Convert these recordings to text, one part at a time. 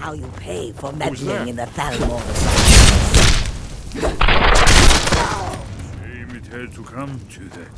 how you pay for there? meddling in the Thalmor's. Shame it had to come to that.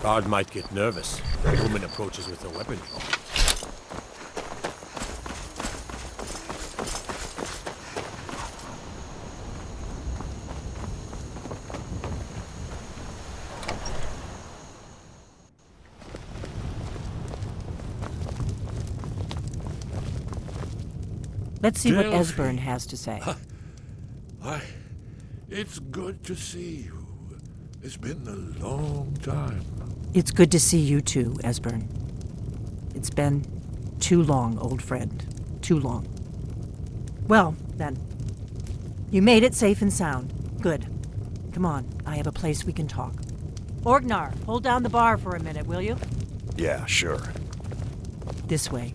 Guard might get nervous. The woman approaches with a weapon. Let's see what Delphi. Esbern has to say. Why, it's good to see you. It's been a long time. It's good to see you too, Esbern. It's been too long, old friend. Too long. Well, then. You made it safe and sound. Good. Come on, I have a place we can talk. Orgnar, hold down the bar for a minute, will you? Yeah, sure. This way.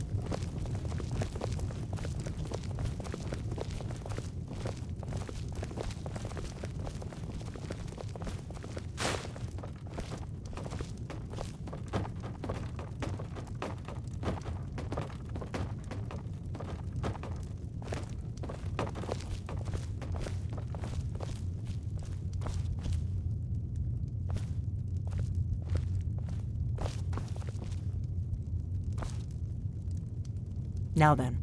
Now then,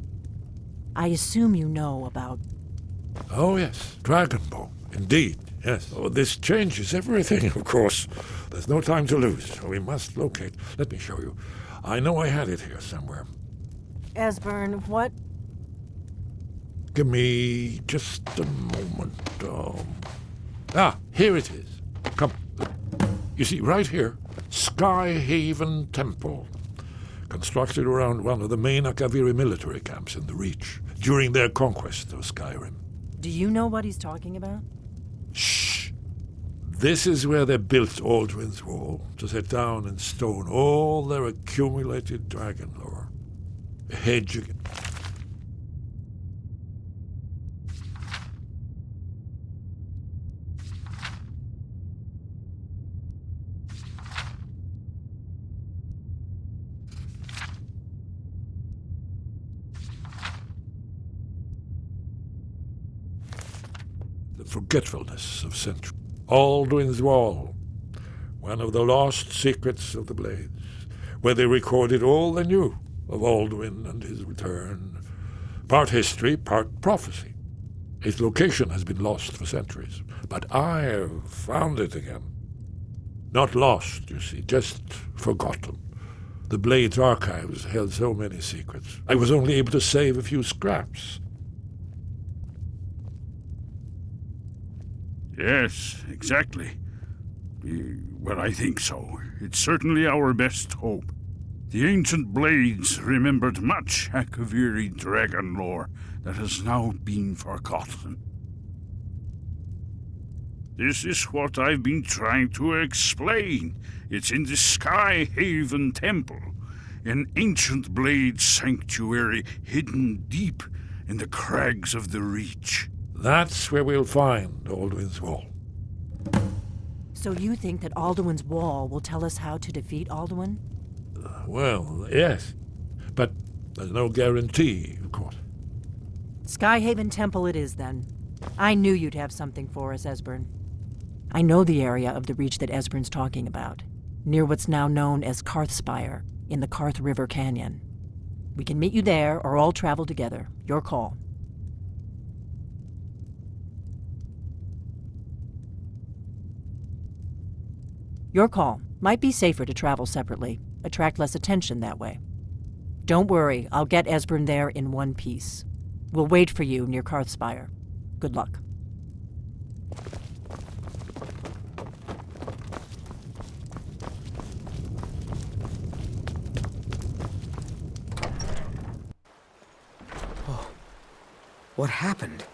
I assume you know about... Oh, yes, Dragonbow. Indeed, yes. Oh, this changes everything, of course. There's no time to lose. We must locate. Let me show you. I know I had it here somewhere. Esbern, what? Give me just a moment. Here it is. Come. You see, right here, Skyhaven Temple. Constructed around one of the main Akaviri military camps in the Reach during their conquest of Skyrim. Do you know what he's talking about? Shh! This is where they built Alduin's Wall, to set down in stone all their accumulated dragon lore. A hedge again. The forgetfulness of centuries. Alduin's Wall, one of the lost secrets of the Blades, where they recorded all they knew of Alduin and his return. Part history, part prophecy. Its location has been lost for centuries, but I have found it again. Not lost, you see, just forgotten. The Blades archives held so many secrets. I was only able to save a few scraps. Yes, exactly. Well, I think so. It's certainly our best hope. The ancient Blades remembered much Akaviri dragon lore that has now been forgotten. This is what I've been trying to explain. It's in the Skyhaven Temple, an ancient Blade sanctuary hidden deep in the crags of the Reach. That's where we'll find Alduin's Wall. So you think that Alduin's Wall will tell us how to defeat Alduin? Well, yes. But there's no guarantee, of course. Skyhaven Temple it is, then. I knew you'd have something for us, Esbern. I know the area of the Reach that Esbern's talking about, near what's now known as Karthspire, in the Karth River Canyon. We can meet you there, or all travel together. Your call. Your call. Might be safer to travel separately. Attract less attention that way. Don't worry, I'll get Esbern there in one piece. We'll wait for you near Karthspire. Good luck. What happened?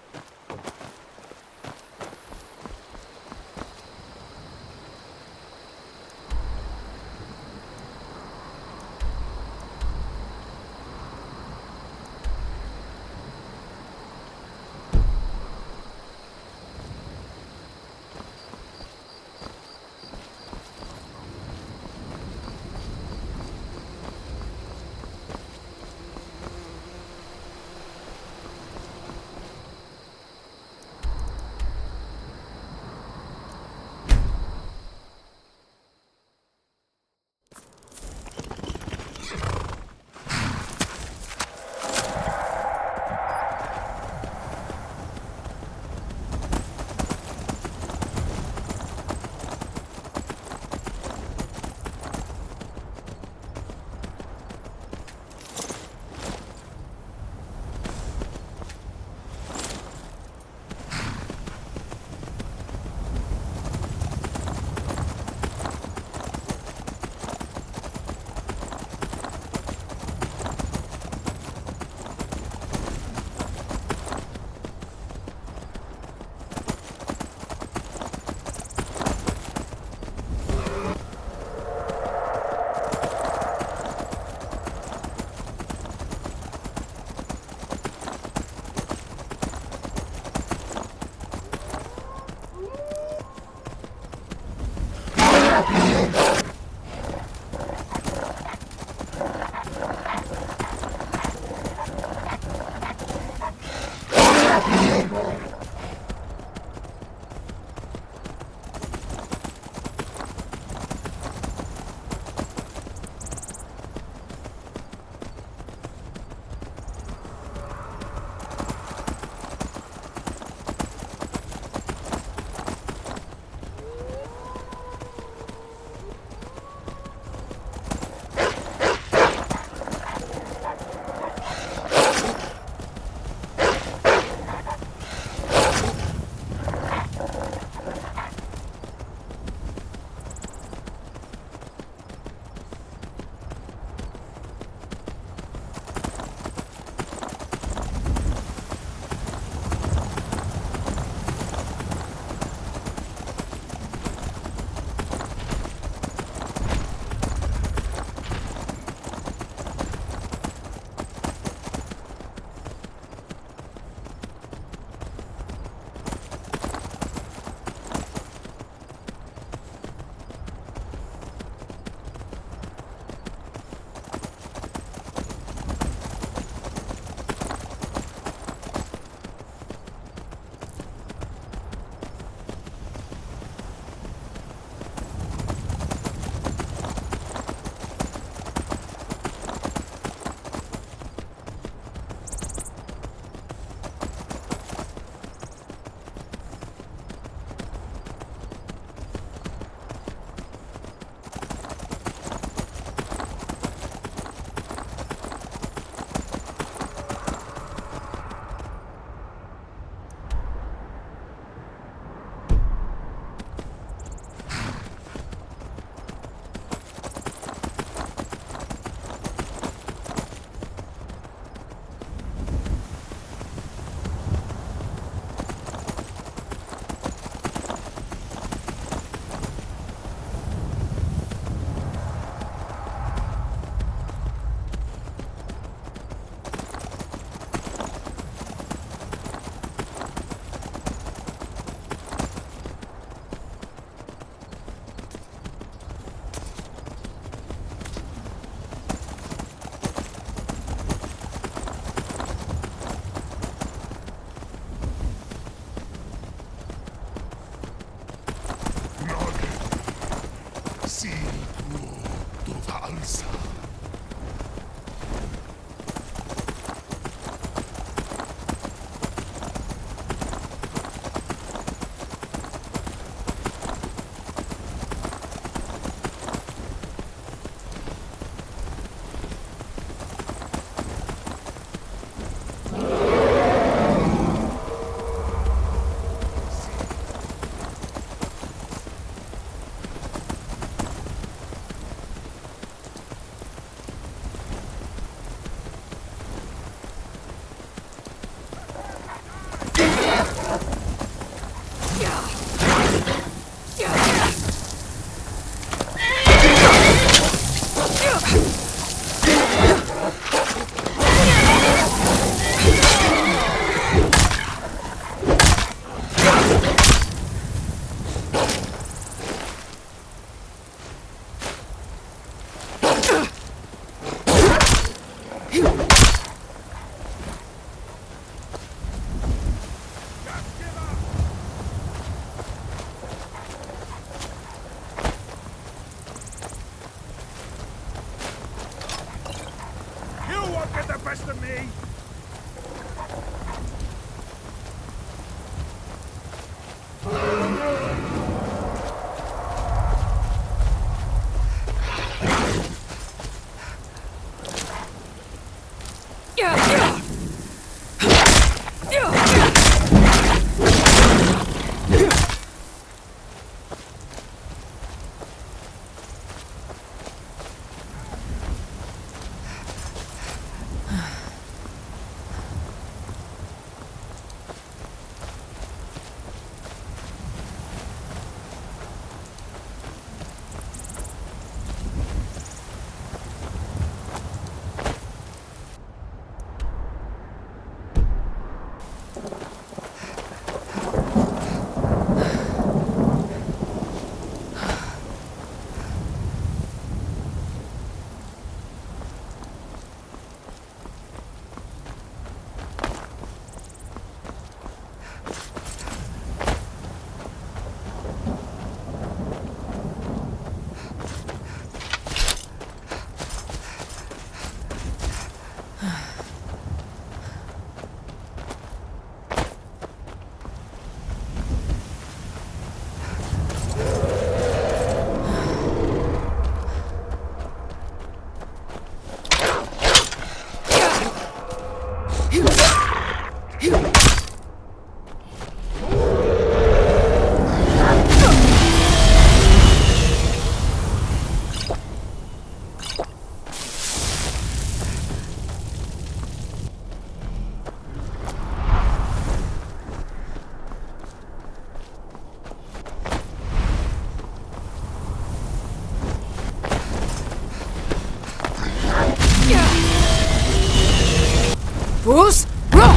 Bruce, roll!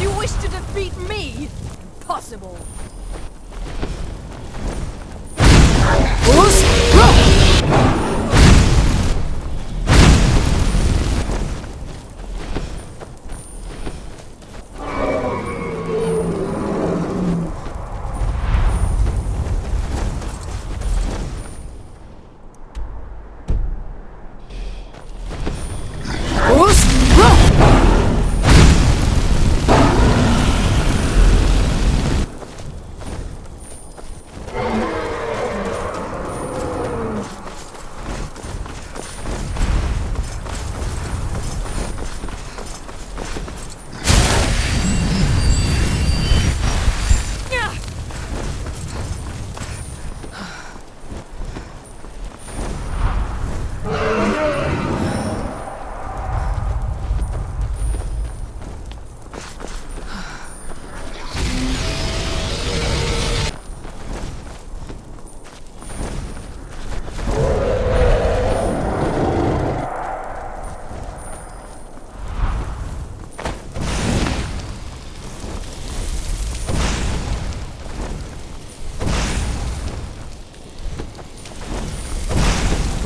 You wish to defeat me? Impossible. Bruce, roll! Bruce, roll!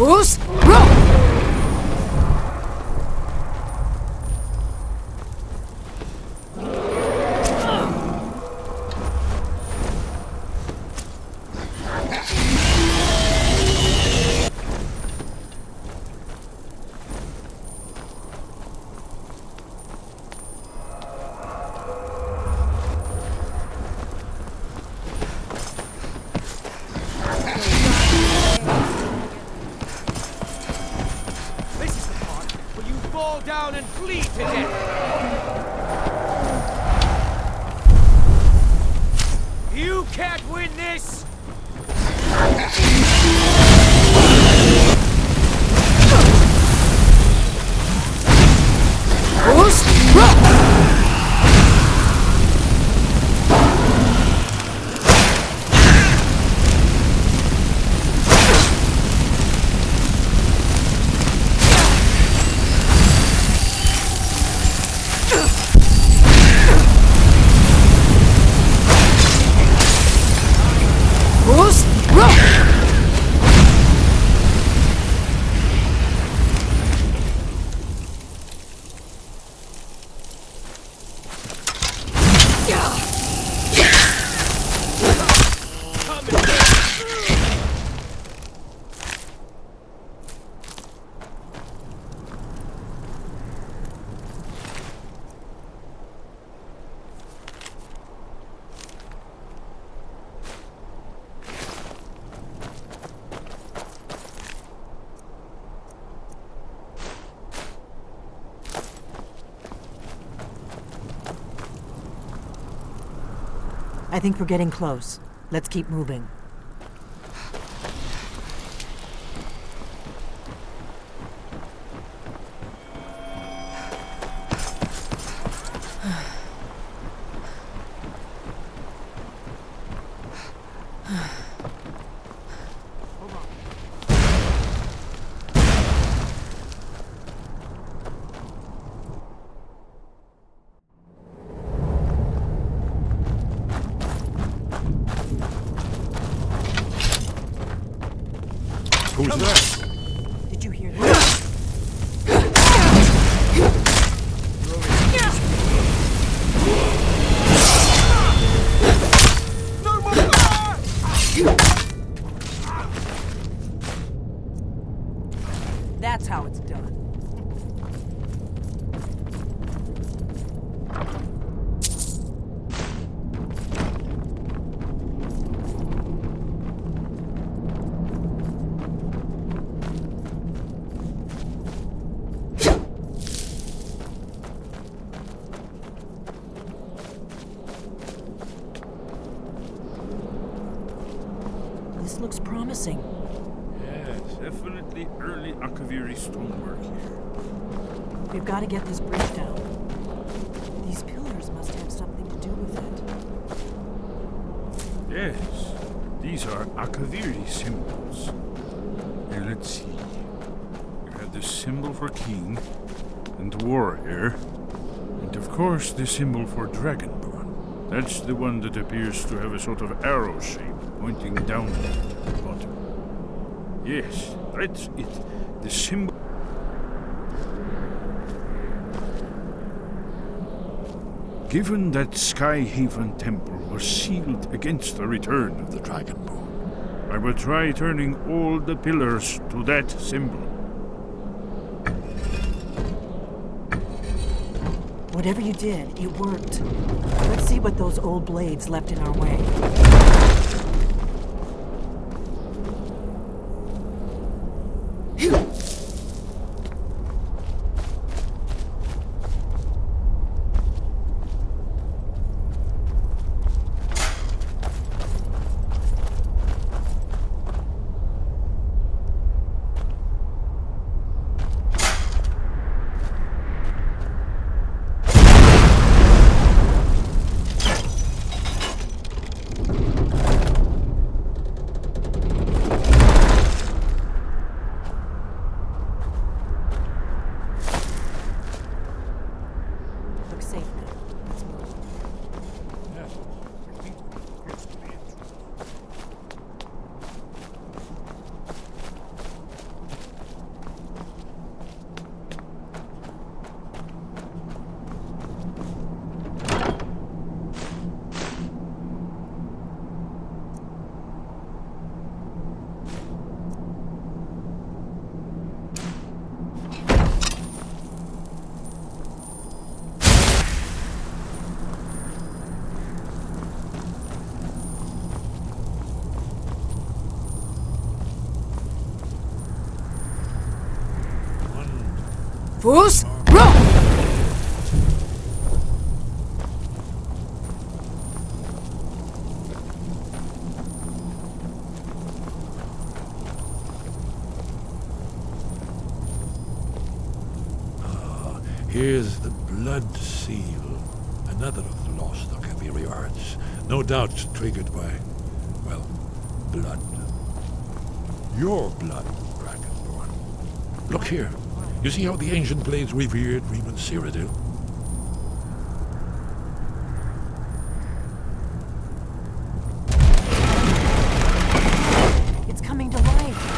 Who's? Roll! This is the part where you fall down and bleed to death. You can't win this! Who's? Roll! Who's? Roll! I think we're getting close. Let's keep moving. Who's that? Did you hear that? That's how it's done. This looks promising. Yes, definitely early Akaviri stonework here. We've got to get this bridge down. These pillars must have something to do with it. Yes, these are Akaviri symbols. Here, let's see. You have the symbol for king and warrior, and of course the symbol for dragonborn. That's the one that appears to have a sort of arrow shape pointing down at the bottom. Yes, that's it. The symbol. Given that Skyhaven Temple was sealed against the return of the Dragonborn, I will try turning all the pillars to that symbol. Whatever you did, it worked. Let's see what those old blades left in our way. Fools! Run! Here's the blood seal, another of the lost Akaviri arts, no doubt triggered by, well, blood. Your blood, Dragonborn. Look here. You see how the ancient blades revered Riemann Cyrodiil? It's coming to life.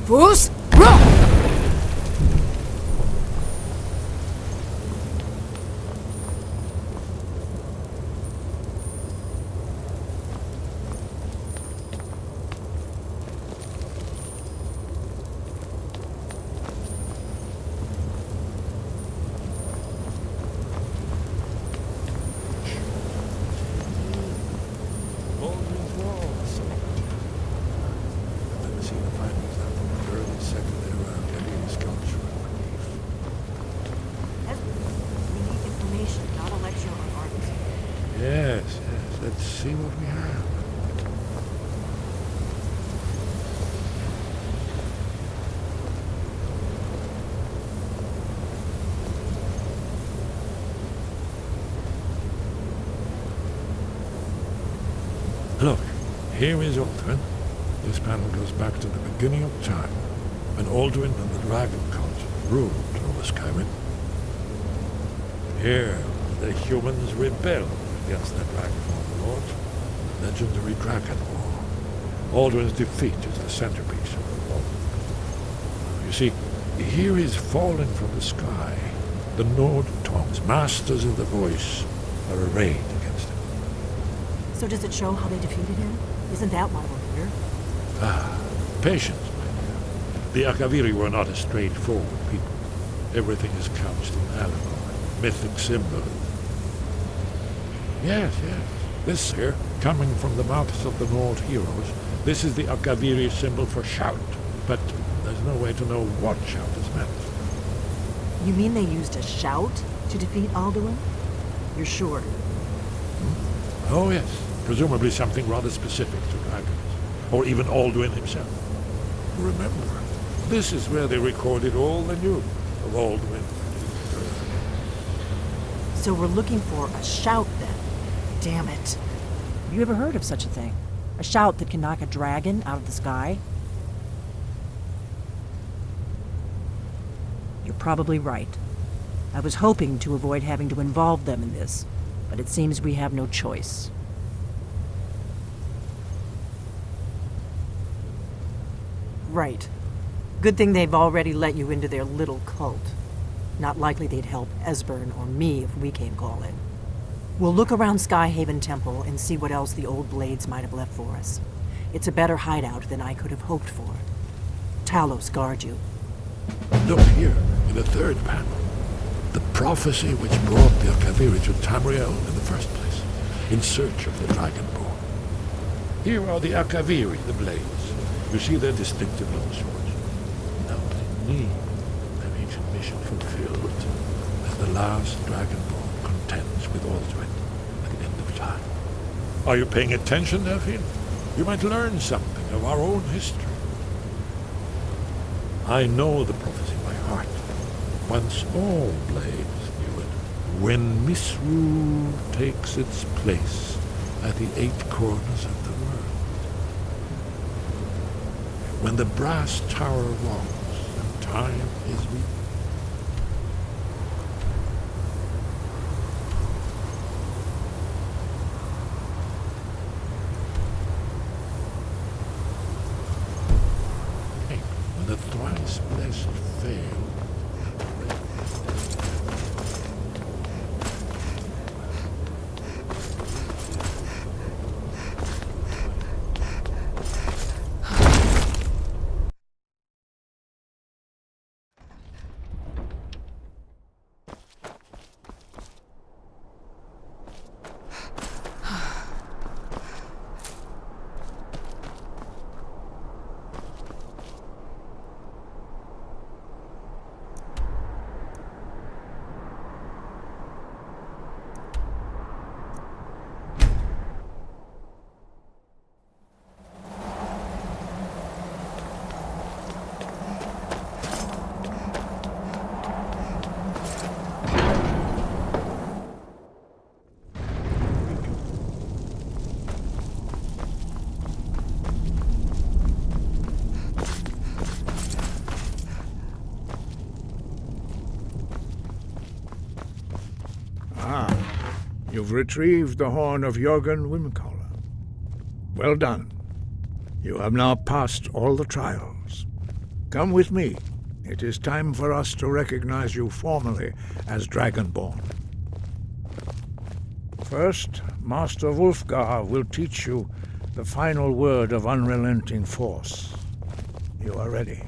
Fools! Run! Baldwin's walls. I've never seen a fine example of early secondary Akaviri sculpture in relief. We need information, not a lecture on art. Yes, yes. Let's see what we have. Look, here is Alduin. This panel goes back to the beginning of time, when Alduin and the Dragon Cult ruled over Skyrim. Here, the humans rebelled against the Dragon Overlord, the legendary Dragon War. Alduin's defeat is the centerpiece of the war. You see, here is fallen from the sky. The Nord Tongs, masters of the voice, are arrayed against him. So does it show how they defeated him? Isn't that why we're here? Patience, my dear. The Akaviri were not a straightforward people. Everything is couched in allegory, mythic symbolism. Yes, yes. This here, coming from the mouths of the Nord heroes, this is the Akaviri symbol for shout. But there's no way to know what shout is meant. You mean they used a shout to defeat Alduin? You're sure? Oh, yes. Presumably something rather specific to dragons. Or even Alduin himself. Remember, this is where they recorded all they knew of Alduin. So we're looking for a shout then. Damn it. You ever heard of such a thing? A shout that can knock a dragon out of the sky? You're probably right. I was hoping to avoid having to involve them in this, but it seems we have no choice. Right. Good thing they've already let you into their little cult. Not likely they'd help Esbern or me if we came calling. We'll look around Skyhaven Temple and see what else the old blades might have left for us. It's a better hideout than I could have hoped for. Talos guard you. Look here, in the third panel. The prophecy which brought the Akaviri to Tamriel in the first place, in search of the Dragonborn. Here are the Akaviri, the blades. You see their distinctive longswords. Now they need their ancient mission fulfilled, as the last Dragonborn contends with Aldred at the end of time. Are you paying attention, Delphine? You might learn something of our own history. I know the prophecy by heart. Once all blades knew it. When misrule takes its place at the 8 corners of the world. When the brass tower rocks and time is weak. When the thrice blessed fail. You've retrieved the horn of Jörgen Wimcaller. Well done. You have now passed all the trials. Come with me. It is time for us to recognize you formally as Dragonborn. First, Master Wulfgar will teach you the final word of unrelenting force. You are ready.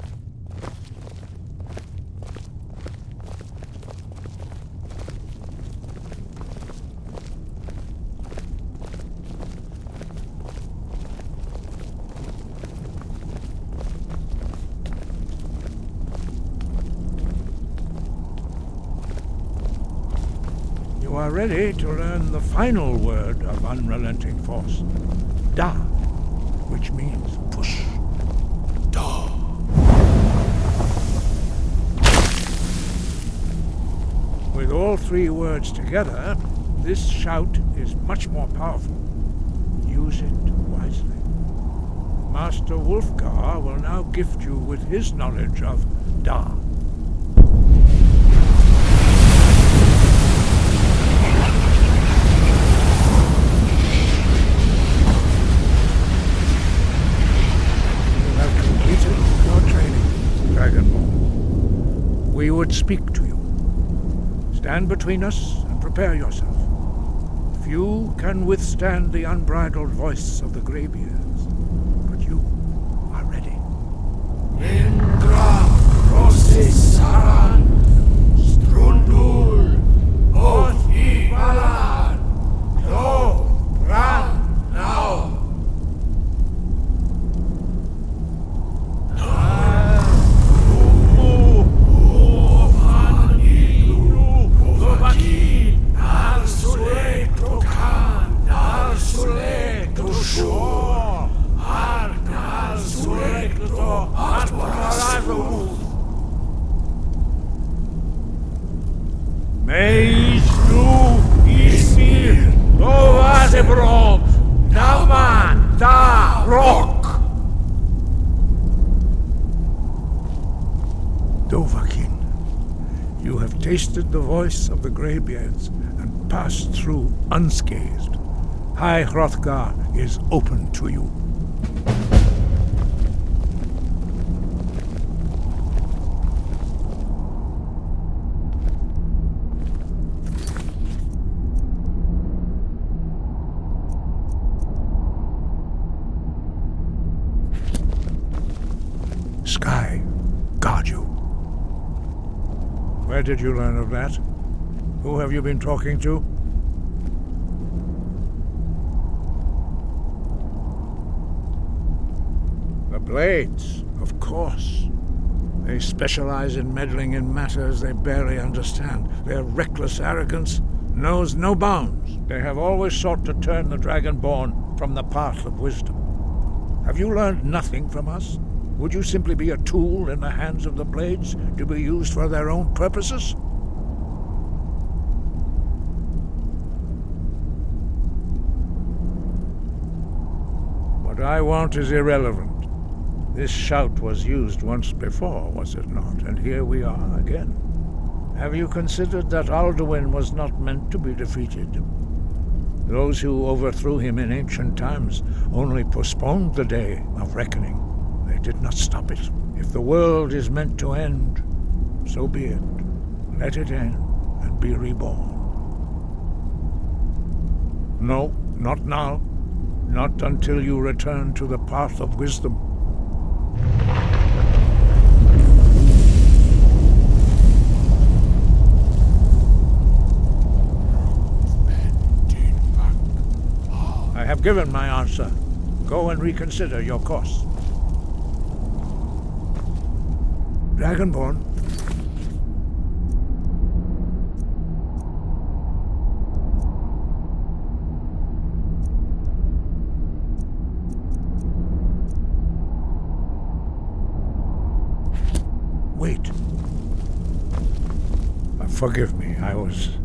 You are ready to learn the final word of unrelenting force. Da, which means push. Da. With all 3 words together, this shout is much more powerful. Use it wisely. Master Wulfgar will now gift you with his knowledge of Da. We would speak to you. Stand between us and prepare yourself. Few can withstand the unbridled voice of the Greybeards, but you are ready. Indra Rosisaran Strundul Othi Balan Lo Ran Now Dovahkiin, you have tasted the voice of the Greybeards and passed through unscathed. High Hrothgar is open to you. sky guard you. Where did you learn of that? Who have you been talking to? The Blades, of course. They specialize in meddling in matters they barely understand. Their reckless arrogance knows no bounds. They have always sought to turn the Dragonborn from the path of wisdom. Have you learned nothing from us? Would you simply be a tool in the hands of the Blades to be used for their own purposes? What I want is irrelevant. This shout was used once before, was it not? And here we are again. Have you considered that Alduin was not meant to be defeated? Those who overthrew him in ancient times only postponed the day of reckoning. They did not stop it. If the world is meant to end, so be it. Let it end and be reborn. No, not now. Not until you return to the path of wisdom. I have given my answer. Go and reconsider your course. Dragonborn. Wait. Forgive me, I was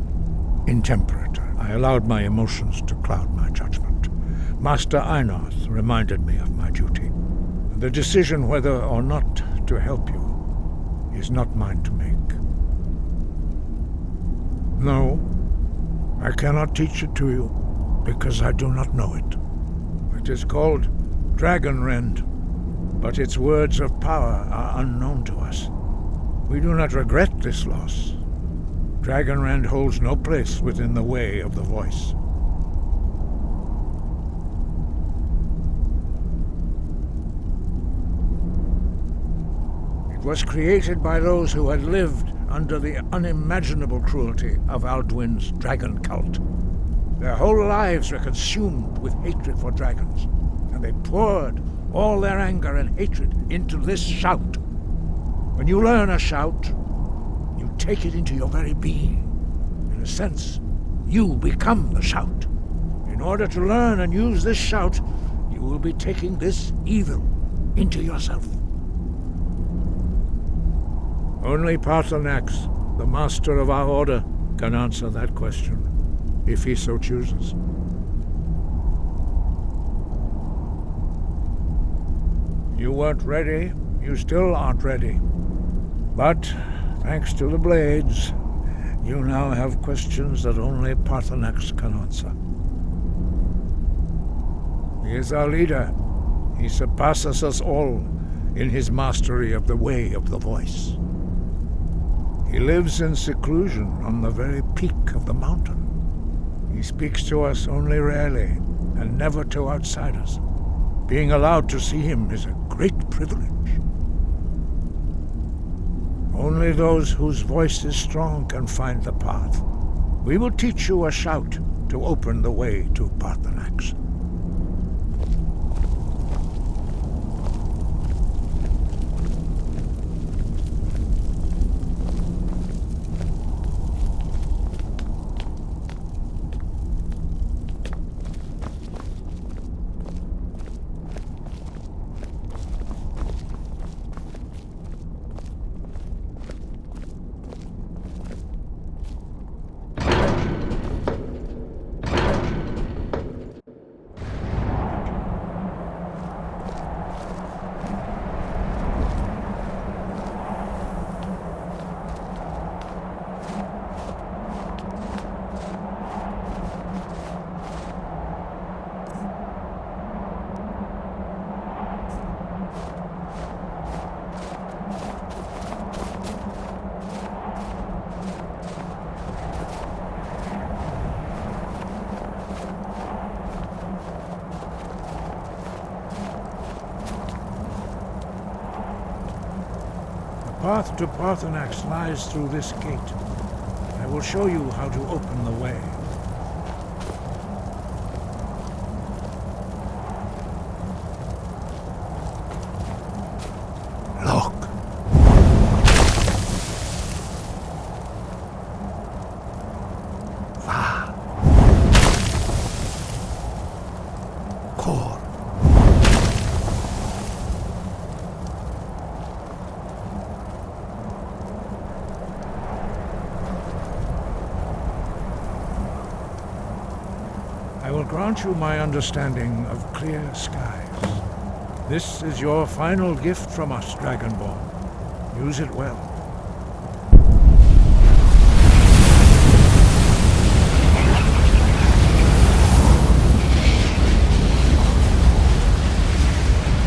intemperate. I allowed my emotions to cloud my judgment. Master Einarth reminded me of my duty. The decision whether or not to help you is not mine to make. No, I cannot teach it to you, because I do not know it. It is called Dragonrend, but its words of power are unknown to us. We do not regret this loss. Dragonrend holds no place within the way of the voice. It was created by those who had lived under the unimaginable cruelty of Alduin's dragon cult. Their whole lives were consumed with hatred for dragons, and they poured all their anger and hatred into this shout. When you learn a shout, you take it into your very being. In a sense, you become the shout. In order to learn and use this shout, you will be taking this evil into yourself. Only Paarthurnax, the master of our order, can answer that question, if he so chooses. You weren't ready, you still aren't ready. But, thanks to the Blades, you now have questions that only Paarthurnax can answer. He is our leader. He surpasses us all in his mastery of the way of the voice. He lives in seclusion on the very peak of the mountain. He speaks to us only rarely, and never to outsiders. Being allowed to see him is a great privilege. Only those whose voice is strong can find the path. We will teach you a shout to open the way to Paarthurnax. path to Parthenax lies through this gate. I will show you how to open the way. Look. Va. Cor. I will grant you my understanding of clear skies. This is your final gift from us, Dragonborn. Use it well.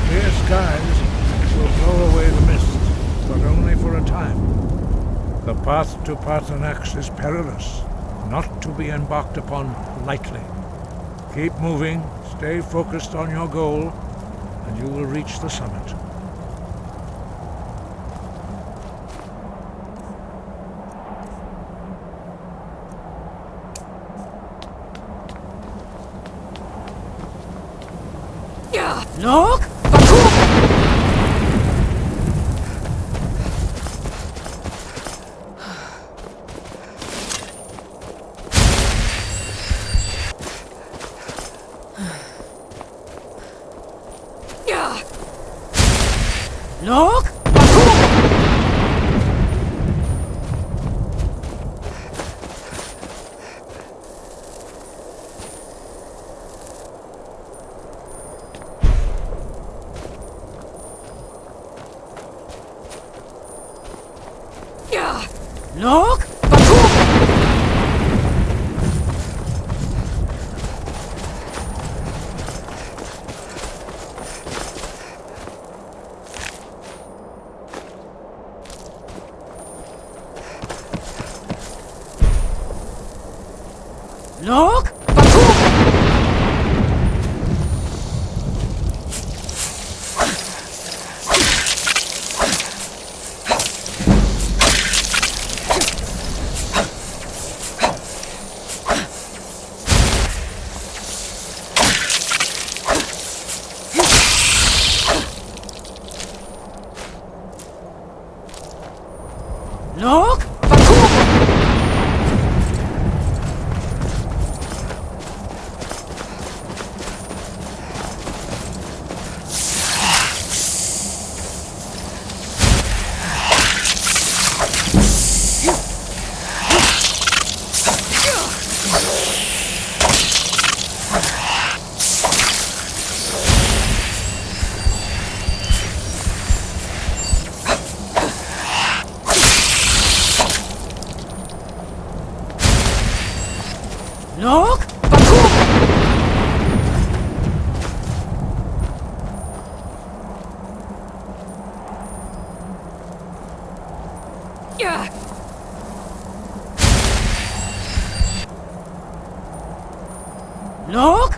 Clear skies will blow away the mist, but only for a time. The path to Parthenax is perilous, not to be embarked upon lightly. Keep moving, stay focused on your goal, and you will reach the summit. Look! Look! Look! Look! Look! Look! Look!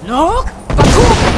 Look! Baku!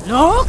Look!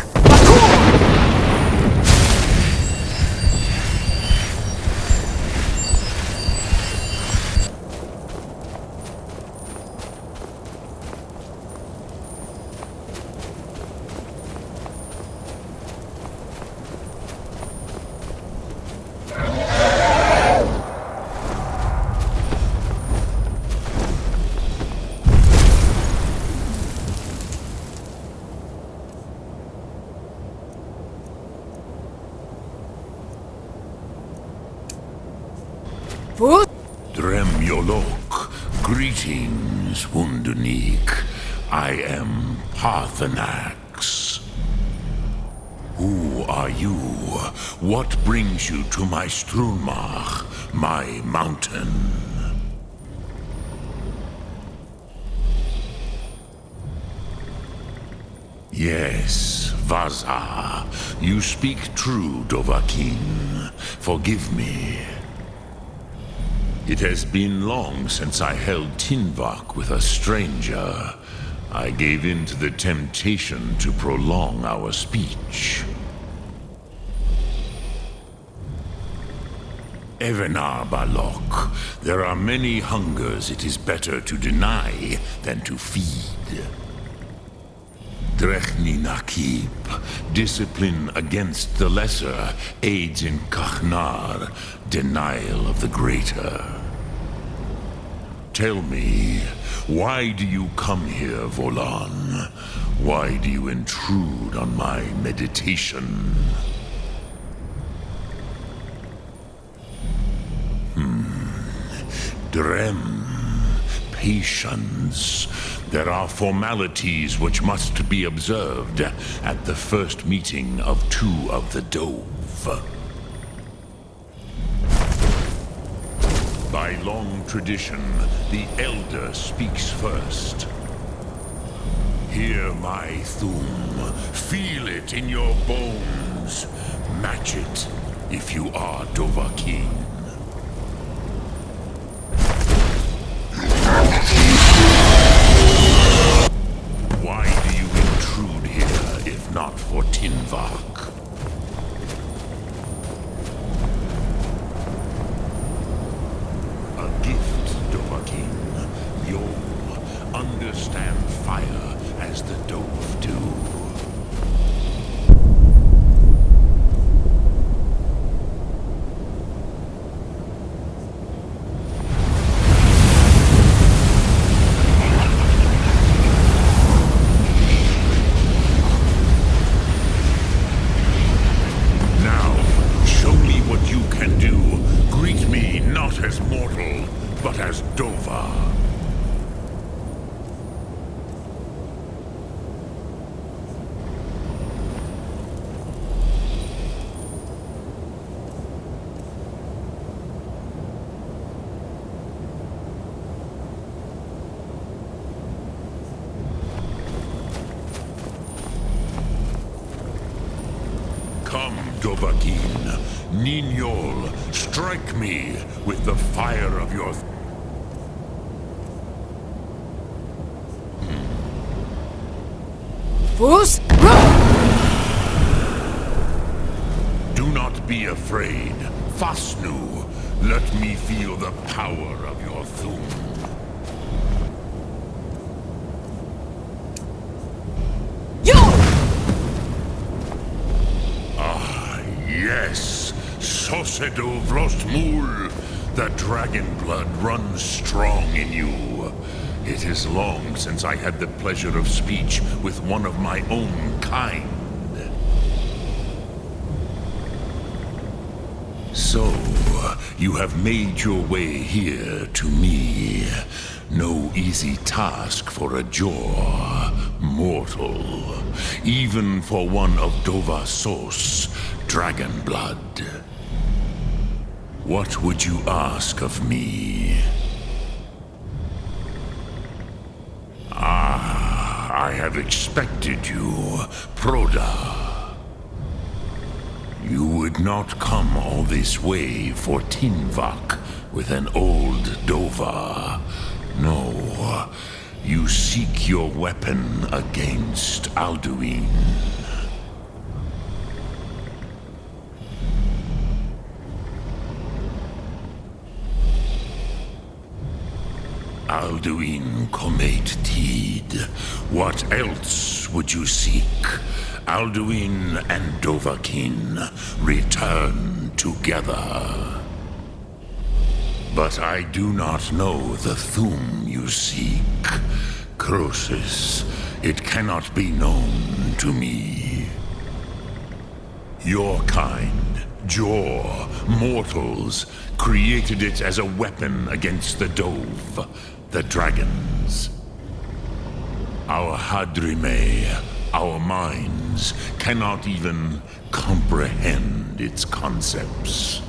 Dremyolok, greetings, Wundernik. I am Parthenax. Who are you? What brings you to my Strunmach, my mountain? Yes, Vaza. You speak true, Dovahkiin. Forgive me. It has been long since I held Tinvak with a stranger. I gave in to the temptation to prolong our speech. Evenar Balok, there are many hungers it is better to deny than to feed. Drechni Nakib, discipline against the lesser aids in Kachnar, denial of the greater. Tell me, why do you come here, Volan? Why do you intrude on my meditation? Drem, patience. There are formalities which must be observed at the first meeting of two of the Dove. By long tradition, the Elder speaks first. Hear my Thum. Feel it in your bones. Match it if you are Dovahkiin. Why do you intrude here if not for Tinvak? A gift, Dovahkiin. You'll understand fire as the Dove do. As mortal, but as Dova. Come, Dovahkiin. Ninyol, strike me with the fire of your... Fus? Do not be afraid. Fasnu, let me feel the power of your Thum. Yes, Sosedo Vrostmul. The dragon blood runs strong in you. It is long since I had the pleasure of speech with one of my own kind. So, you have made your way here to me. No easy task for a jaw mortal, even for one of Dovasos, dragon blood. What would you ask of me? I have expected you, Proda. You would not come all this way for Tinvak with an old Dova. No, you seek your weapon against Alduin. Alduin Comate Tid. What else would you seek? Alduin and Dovahkiin return together. But I do not know the Thum you seek. Croesus, it cannot be known to me. Your kind, Jor, mortals, created it as a weapon against the Dove, the dragons. Our Hadrime, our minds, cannot even comprehend its concepts.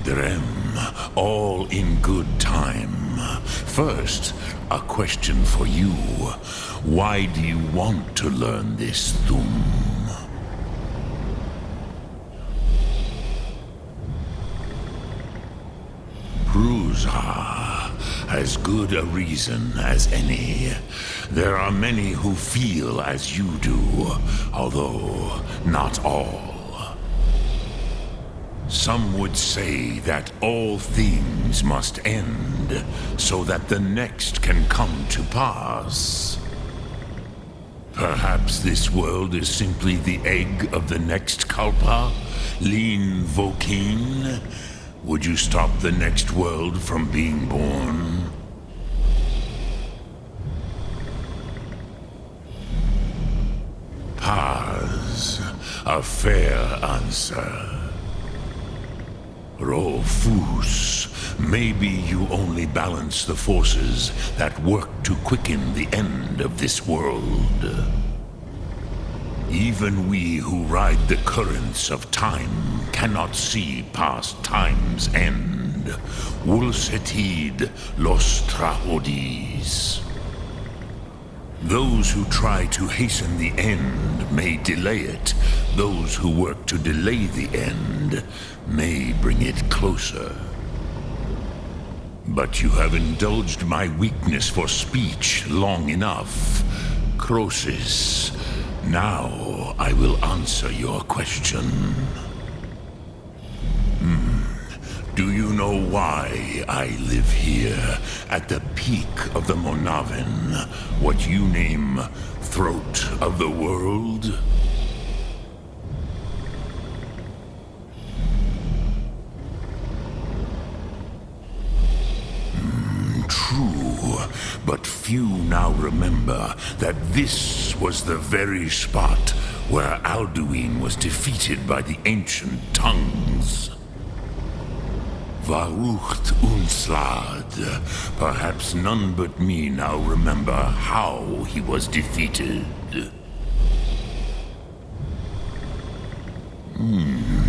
Drem, all in good time. First, a question for you. Why do you want to learn this Thum? Prusa, as good a reason as any. There are many who feel as you do, although not all. Some would say that all things must end, so that the next can come to pass. Perhaps this world is simply the egg of the next Kalpa, Lin Vokin. Would you stop the next world from being born? Paz, a fair answer. Rofus, maybe you only balance the forces that work to quicken the end of this world. Even we who ride the currents of time cannot see past time's end. Wulsetid los trahodis. Those who try to hasten the end may delay it. Those who work to delay the end may bring it closer. But you have indulged my weakness for speech long enough. Croesus, now I will answer your question. Do you know why I live here, at the peak of the Monavin, what you name Throat of the World? True, but few now remember that this was the very spot where Alduin was defeated by the ancient tongues. Varucht Unslad. Perhaps none but me now remember how he was defeated.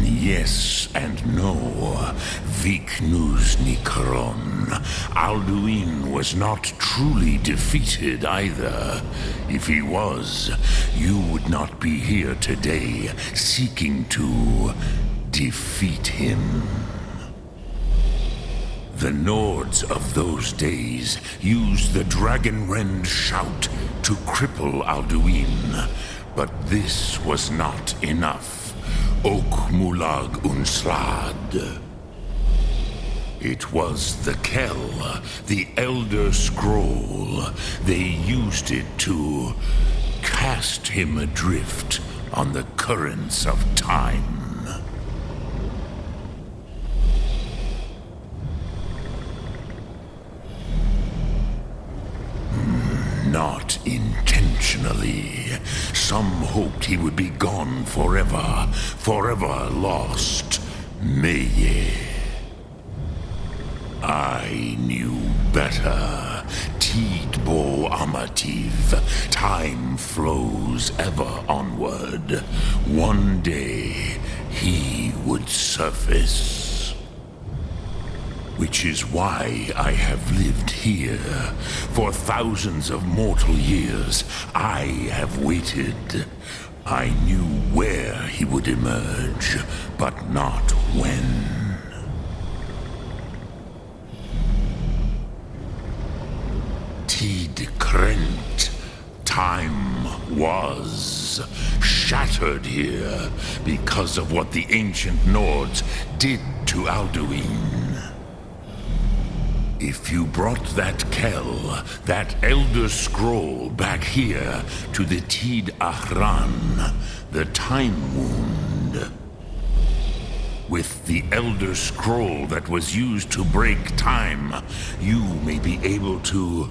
Yes and no. Viknus Nikaron. Alduin was not truly defeated either. If he was, you would not be here today seeking to defeat him. The Nords of those days used the Dragonrend shout to cripple Alduin, but this was not enough. Ok Mulag Unslad. It was the Kell, the Elder Scroll. They used it to cast him adrift on the currents of time. Not intentionally. Some hoped he would be gone forever, forever lost. Meye. I knew better. Tidbo Amativ. Time flows ever onward. One day, he would surface. Which is why I have lived here. For thousands of mortal years, I have waited. I knew where he would emerge, but not when. Tid Krent. Time was shattered here because of what the ancient Nords did to Alduin. If you brought that Kell, that Elder Scroll, back here to the Tid Ahran, the Time Wound, with the Elder Scroll that was used to break time, you may be able to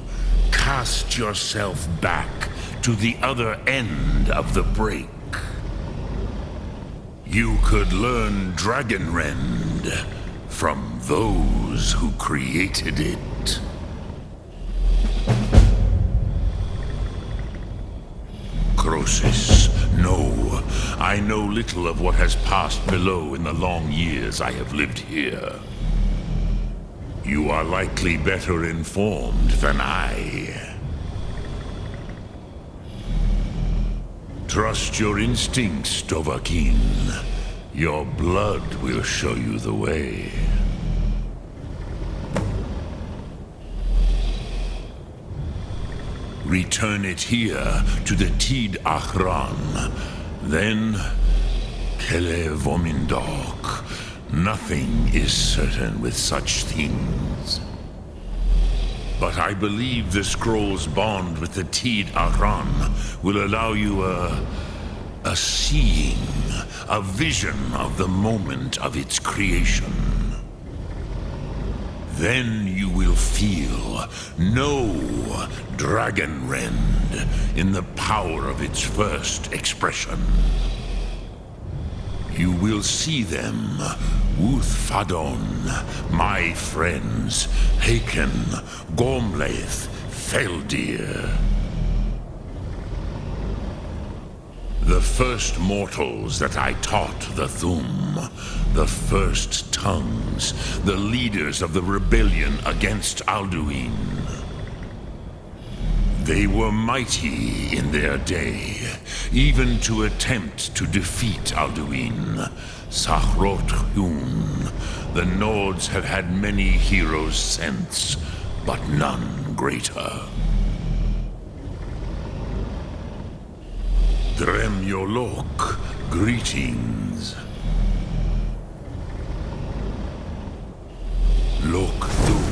cast yourself back to the other end of the break. You could learn Dragonrend from those who created it. Croesus, no. I know little of what has passed below in the long years I have lived here. You are likely better informed than I. Trust your instincts, Dovahkiin. Your blood will show you the way. Return it here to the Tid Ahran. Then, Kele Vomindok. Nothing is certain with such things. But I believe the scroll's bond with the Tid Ahran will allow you a seeing, a vision of the moment of its creation. Then you will feel, know Dragonrend in the power of its first expression. You will see them, Wuthfadon, my friends, Haken, Gormlaith, Feldir. The first mortals that I taught the Thum, the first tongues, the leaders of the rebellion against Alduin. They were mighty in their day, even to attempt to defeat Alduin. Sahrot Hun, the Nords have had many heroes since, but none greater. Dremyolok, greetings. Lok Thu.